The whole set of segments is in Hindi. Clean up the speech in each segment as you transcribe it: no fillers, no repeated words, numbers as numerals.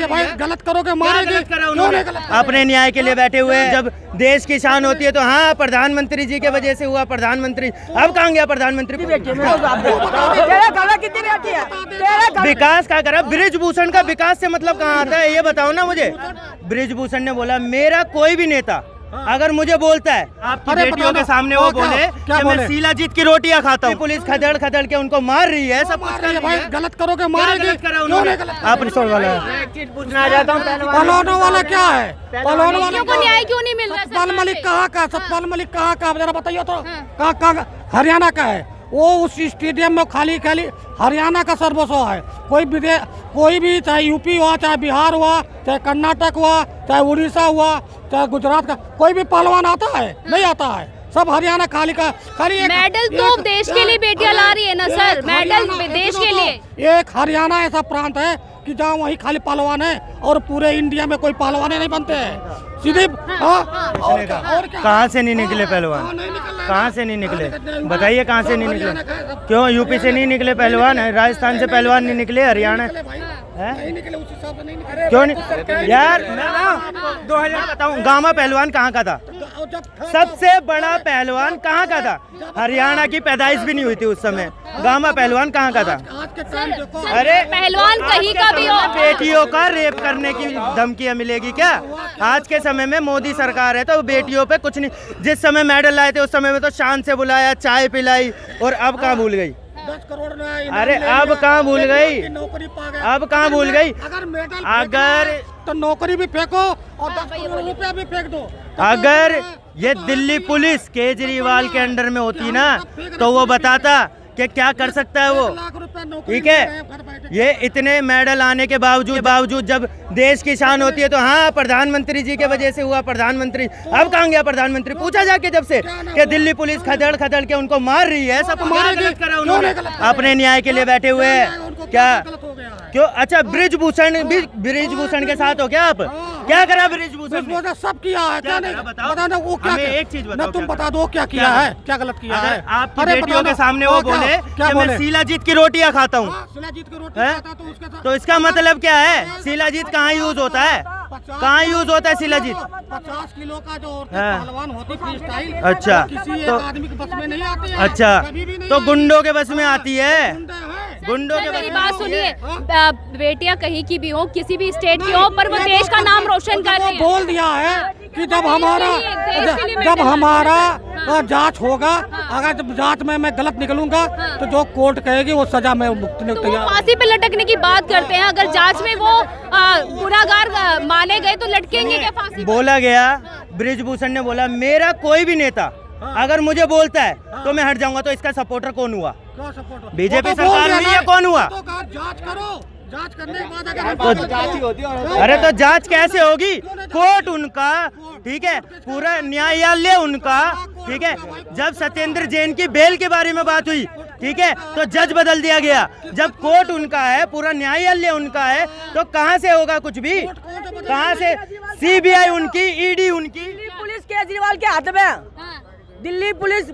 भाई गलत करोगे मारेगी, क्यों नहीं गलत? अपने न्याय के लिए बैठे हुए हैं। जब देश की शान होती है तो हाँ प्रधानमंत्री जी के वजह से हुआ प्रधानमंत्री, अब कहाँ गया प्रधानमंत्री? विकास क्या करा? बृजभूषण का विकास से मतलब कहाँ आता है ये बताओ ना मुझे। बृजभूषण ने बोला मेरा कोई भी नेता अगर मुझे बोलता है आपकी बेटियों के सामने वो बोले कि मैं शिलाजीत की रोटियां खाता हूँ, पुलिस खदेड़ खदेड़ के उनको मार रही है, सब कुछ कर रही है, गलत करोगे मारेगी, क्यों नहीं गलत? आप रिसोर्ट वाला है, एक चीज पूछना चाहता हूँ, पहलवानों वाला क्या है? पहलवानों वाला को न्याय क्यों नहीं मिल रहा? सतपाल मलिक कहाँ का? सतपाल मलिक कहाँ का जरा बताइए तो। कहाँ हरियाणा का है वो, उस स्टेडियम में खाली हरियाणा का सर्वस्व है। कोई भी चाहे यूपी हुआ, चाहे बिहार हुआ, चाहे कर्नाटक हुआ, चाहे उड़ीसा हुआ, चाहे गुजरात का, कोई भी पहलवान आता है? नहीं आता है, सब हरियाणा खाली मेडल तो देश के लिए बेटियां ला रही है ना सर, मेडल देश के लिए। एक हरियाणा ऐसा प्रांत है कि जहाँ वही खाली पहलवान है और पूरे इंडिया में कोई पहलवान नहीं बनते हैं सीधे। कहाँ से नहीं निकले पहलवान? कहाँ से नहीं निकले बताइए? कहाँ से नहीं निकले? क्यों यूपी से नहीं निकले पहलवान? राजस्थान से पहलवान नहीं निकले? हरियाणा क्यों नहीं? यार मैं 2000 बताऊँ, गामा पहलवान कहाँ का था? सबसे बड़ा पहलवान कहाँ का था? हरियाणा की पैदाइश भी नहीं हुई थी उस समय, गामा पहलवान कहाँ का था? अरे पहलवान कहीं का भी हो, बेटियों का रेप करने की धमकियाँ मिलेगी क्या? आज के समय में मोदी सरकार है तो बेटियों पे कुछ नहीं। जिस समय मेडल लाए थे उस समय में तो शान से बुलाया, चाय पिलाई, और अब कहाँ भूल गई? 10 करोड़ अरे अब कहाँ भूल गई? अब कहाँ भूल गई? अगर तो नौकरी भी फेंको और 10 करोड़ रुपया भी फेंक दो। अगर ये दिल्ली पुलिस केजरीवाल के अंडर में होती ना तो वो बताता कि क्या कर सकता है वो, ठीक है? ये इतने मेडल आने के बावजूद जब देश की शान होती है तो हाँ प्रधानमंत्री जी के वजह से हुआ प्रधानमंत्री, अब कहाँ गया प्रधानमंत्री? पूछा जाके जब से कि दिल्ली पुलिस खदेड़ खदेड़ के उनको मार रही है, सब गलत करा उन्होंने। अपने न्याय के लिए बैठे हुए हैं क्या? क्यों? अच्छा बृजभूषण के साथ हो क्या आप? क्या करा बृजभूषण? सब किया है, क्या नहीं बताना? वो क्या? एक चीज बताओ, तुम बता दो क्या किया है, क्या गलत किया है? आपकी बेटियों के सामने वो बोले कि मैं शिलाजीत की रोटियां खाता हूँ, तो इसका मतलब क्या है? शिलाजीत कहाँ यूज होता है? कहाँ यूज होता है शिलाजीत? 50 किलो का जो पहलवान होती फ्री स्टाइल, अच्छा किसी एक आदमी के बस में नहीं आती है। अच्छा तो गुंडों के बस में आती है, गुंडों के। मेरी बात सुनिए, बेटियां कहीं की भी हो, किसी भी स्टेट की हो, पर वो देश का नाम रोशन कर रही है। बोल दिया है कि जब हमारा जांच होगा, अगर जब जांच में मैं गलत निकलूंगा तो जो कोर्ट कहेगी वो सजा में मुक्त तैयार। फांसी पे लटकने की बात करते हैं, अगर जांच में वो गुनाहगार माने गए तो लटकेंगे क्या फांसी? बोला गया, बृजभूषण ने बोला मेरा कोई भी नेता अगर मुझे बोलता है तो मैं हट जाऊंगा, तो इसका सपोर्टर कौन हुआ? बीजेपी सरकार में या कौन हुआ? जांच करो, जांच करने के बाद अरे तो जांच कैसे होगी? कोर्ट उनका, ठीक है, पूरा न्यायालय उनका, ठीक है। जब सत्येंद्र जैन की बेल के बारे में बात हुई, ठीक है, तो जज बदल दिया गया। जब कोर्ट उनका है, पूरा न्यायालय उनका है, तो कहां से होगा कुछ भी? कहां से? सीबीआई उनकी, ईडी उनकी। दिल्ली पुलिस केजरीवाल के हाथ में, दिल्ली पुलिस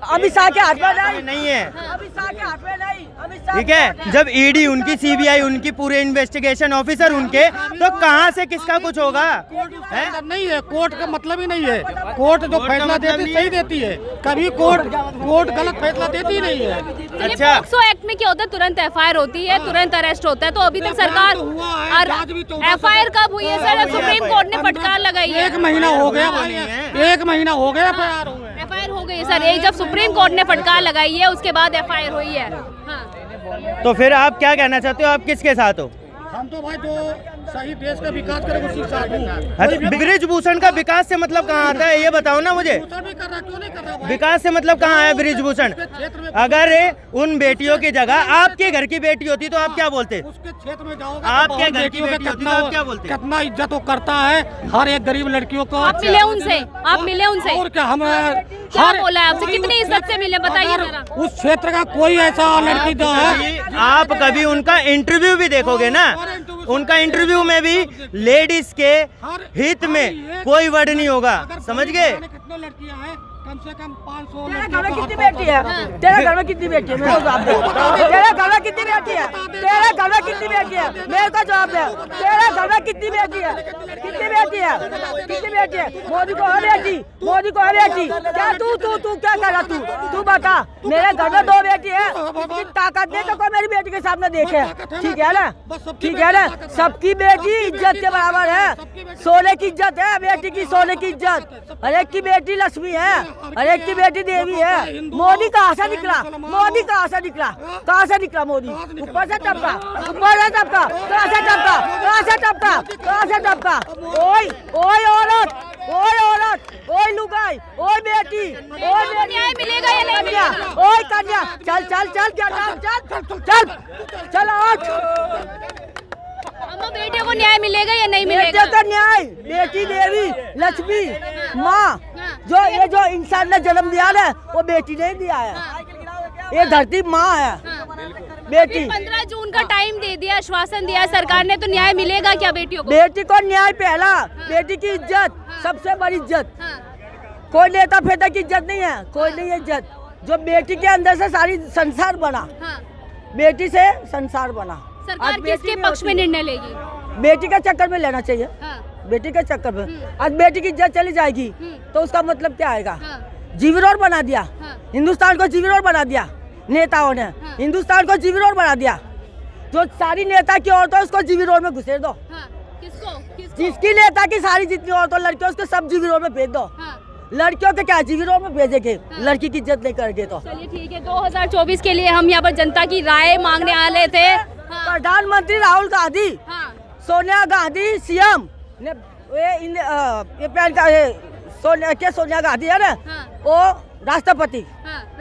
अमित शाह के हाथ में नहीं है, अमित शाह के हाथ में नहीं, अमित शाह, ठीक है। जब ईडी उनकी, सीबीआई उनकी, पूरे इन्वेस्टिगेशन ऑफिसर उनके, तो कहां से किसका कुछ होगा? नहीं है, कोर्ट का मतलब ही नहीं है। कोर्ट जो फैसला देती सही देती है, कभी कोर्ट गलत फैसला देती नहीं है। अच्छा, पॉक्सो एक्ट में क्या होता है? तुरंत एफआईआर होती है, तुरंत अरेस्ट होता है। तो अभी तक सरकार एफआईआर कब हुई है सर? सुप्रीम कोर्ट ने फटकार लगाई है। 1 महीना हो गया, 1 महीना हो गया एफआईआर हो गई सर। एक जब सुप्रीम कोर्ट ने फटकार लगाई है उसके बाद एफआईआर हुई है। हाँ। तो फिर आप क्या कहना चाहते हो? आप किसके साथ हो? हम तो भाई जो सही देश का विकास करे उसी के साथ हूं। अच्छा, बृजभूषण का विकास से मतलब कहाँ आता है ये बताओ ना मुझे। विकास से मतलब कहाँ है बृजभूषण? अगर उन बेटियों की जगह आपके घर की बेटी होती तो आप क्या बोलते? उसके क्षेत्र में जाओगे, आपके घर की बेटी होती तो आप क्या बोलते? कितना इज्जत वो करता है हर एक गरीब लड़कियों को। आप मिले उनसे? आप मिले उनसे? और क्या, हम क्या बोला है आपसे? कितनी इज्जत से मिले बताइए जरा। उस क्षेत्र का कोई ऐसा लड़की जो है, आप कभी उनका इंटरव्यू भी देखोगे ना, उनका इंटरव्यू में भी लेडीज के हित में कोई वर्ड नहीं होगा, समझ गए? कितने लड़कियां हैं कम से कम 500 तेरे घर में कितनी बेटी है? तेरे घर में कितनी बेटी है? मेरे को जवाब दे। तेरे घर में कितनी बेटी है? तेरे घर में कितनी बेटी है? मेरे को जवाब दे। तेरे घर में कितनी बेटी है? कितनी बेटी है? कितनी बेटी है? मोदी को है बेटी, मोदी को है बेटी। क्या तू क्या कर रहा तू बता। मेरे घर में 2 बेटी है, इतनी ताकत नहीं तो कोई मेरी बेटी के सामने देखे। ठीक है ना, ठीक है ना। सबकी बेटी इज्जत के बराबर है, सोने की इज्जत है बेटी की, सोने की इज्जत। हर एक की बेटी लक्ष्मी है, हर एक की बेटी देवी है। मोदी कहाँ से निकला? मोदी कहाँ से निकला? कहाँ से निकला मोदी? ऊपर से टपका, ऊपर से टपका, कहाँ से टपका, कहाँ से टपका, कहाँ से टपका? ओए ओए औरत, ओए औरत, ओए लुगाई, ओए बेटी, ओए बेटी। न्याय मिलेगा या नहीं मिलेगा? ओए कन्या, चल चल चल, क्या नाम? चल चल चल आठ। अम्मा बेटियों को न्याय मिलेगा या नहीं मिलेगा? बेटे का न्याय, बेटी देवी लक्ष्मी माँ, जो इंसान ने जन्म दिया ना वो बेटी ने दिया है। ये धरती माँ है, बेटी। 15 जून का टाइम दे दिया, आश्वासन दिया सरकार ने, तो न्याय मिलेगा क्या बेटियों को? बेटी को न्याय पहला, बेटी की इज्जत सबसे बड़ी इज्जत। कोई नेता फेता की इज्जत नहीं है, कोई नहीं है इज्जत। जो बेटी के अंदर से सारी संसार बना, बेटी से संसार बना। सरकार किसके पक्ष में निर्णय लेगी? बेटी के चक्कर में लेना चाहिए, बेटी के चक्कर में। आज बेटी की इज्जत चली जाएगी तो उसका मतलब क्या आएगा? जीवरोड बना दिया, हिंदुस्तान को जीवरोड बना दिया नेताओं ने, हिंदुस्तान को जीवरोड बना दिया। जो सारी नेता की औरतें उसको जीवरोड में घुसेड़ दो। किसको? जिसकी नेता की सारी जितनी औरतें लड़कियों उसको सब जीवरोड में भेज दो। लड़कियों के क्या जीवरोड में भेजेंगे? लड़की की इज्जत नहीं करेंगे तो। चलिए ठीक है, 2024 के लिए हम यहाँ पर जनता की राय मांगने आए थे। प्रधानमंत्री राहुल गांधी, सोनिया गांधी सीएम ने ये पहन का सोनिया गांधी है ना, वो राष्ट्रपति,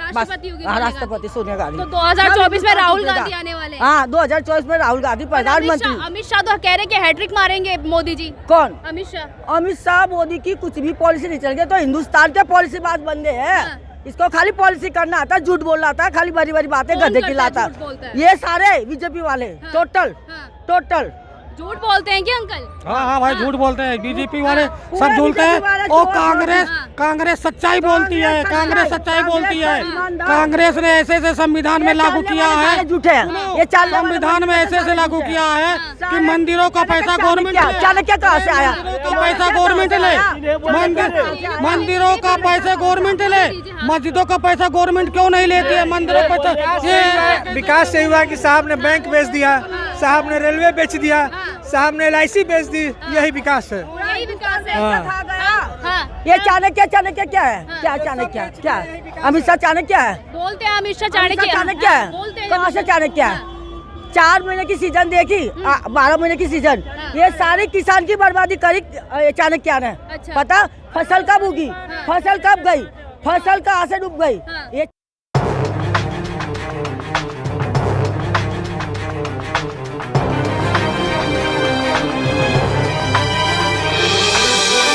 राष्ट्रपति सोनिया गांधी। तो 2024 में राहुल गांधी आने वाले हैं। हाँ, 2024 में राहुल गांधी प्रधानमंत्री। अमित शाह तो कह रहे कि हैट्रिक मारेंगे मोदी जी। कौन? अमित शाह। अमित शाह मोदी की कुछ भी पॉलिसी नहीं चल गई तो हिंदुस्तान के पॉलिसी बात बंदे हैं। इसको खाली पॉलिसी करना आता है, झूठ बोलना आता है, खाली बड़ी बड़ी बातें गधे की लाता। ये सारे बीजेपी वाले टोटल झूठ बोलते हैं क्या अंकल? हाँ भाई, झूठ बोलते हैं बीजेपी वाले, सब झूलते हैं। और कांग्रेस सच्चाई बोलती है, कांग्रेस सच्चाई बोलती है। कांग्रेस ने ऐसे संविधान में लागू किया है, झूठे हैं ये। संविधान में ऐसे लागू किया है कि मंदिरों का पैसा गवर्नमेंट, चाणक्य कहाँ से आया? पैसा गवर्नमेंट ले, मंदिरों का पैसा गवर्नमेंट ले, मस्जिदों का पैसा गवर्नमेंट क्यों नहीं लेती है? मंदिरों का पैसा ये विकास से हुआ कि साहब ने बैंक बेच दिया, साहब ने रेलवे बेच दिया, साहब ने LIC बेच दी, यही विकास है। यही विकास है। ये चाणक्य क्या है? क्या चाणक्य क्या है? अमित शाह चाणक्य है, बोलते हैं अमित शाह चाणक्य है। बोलते हैं। कहाँ से चाणक्य है? 4 महीने की सीजन देखी, 12 महीने की सीजन, ये सारे किसान की बर्बादी करी चाणक्य ने। अच्छा। पता फसल कब उगी, फसल कब गई, फसल कहाँ से डूब गई, ये